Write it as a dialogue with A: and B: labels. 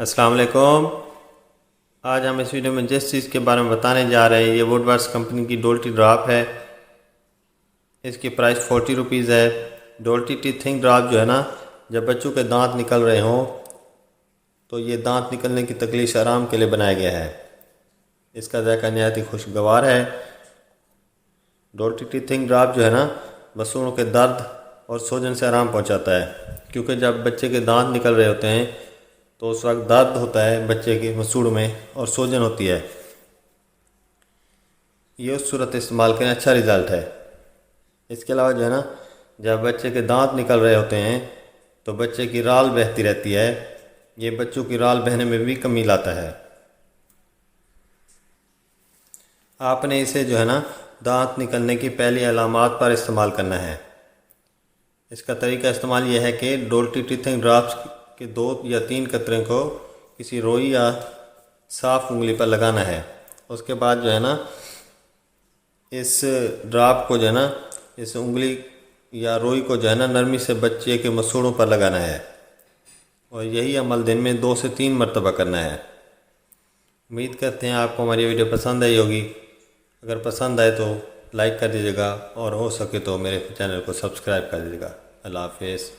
A: अस्सलाम वालेकुम। आज हम इस वीडियो में जिस चीज़ के बारे में बताने जा रहे हैं ये वुडवर्ड्स कंपनी की डोल्टी ड्रॉप है। इसकी प्राइस 40 रुपीज़ है। डोल्टी टीथिंग ड्रॉप जो है ना, जब बच्चों के दांत निकल रहे हों तो ये दांत निकलने की तकलीफ आराम के लिए बनाया गया है। इसका जायका नहायत ही खुशगवार है। डोल्टी टीथिंग ड्रॉप जो है ना, मसूड़ों के दर्द और सूजन से आराम पहुंचाता है, क्योंकि जब बच्चे के दांत निकल रहे होते हैं तो उस वक्त दर्द होता है बच्चे के मसूड़ में और सूजन होती है। ये उस सूरत इस्तेमाल करें, अच्छा रिज़ल्ट है। इसके अलावा जो है ना, जब बच्चे के दांत निकल रहे होते हैं तो बच्चे की राल बहती रहती है। ये बच्चों की राल बहने में भी कमी लाता है। आपने इसे जो है ना, दांत निकलने की पहली अलामात पर इस्तेमाल करना है। इसका तरीका इस्तेमाल यह है कि डोल्टी टीथिंग ड्रॉप्स के 2 या 3 कतरे को किसी रोई या साफ उंगली पर लगाना है। उसके बाद जो है ना, इस ड्रॉप को जो है ना, इस उंगली या रोई को जो है ना, नरमी से बच्चे के मसूड़ों पर लगाना है और यही अमल दिन में 2 से 3 मरतबा करना है। उम्मीद करते हैं आपको हमारी वीडियो पसंद आई होगी। अगर पसंद आए तो लाइक कर दीजिएगा और हो सके तो मेरे चैनल को सब्सक्राइब कर दीजिएगा। अल्लाह हाफिज़।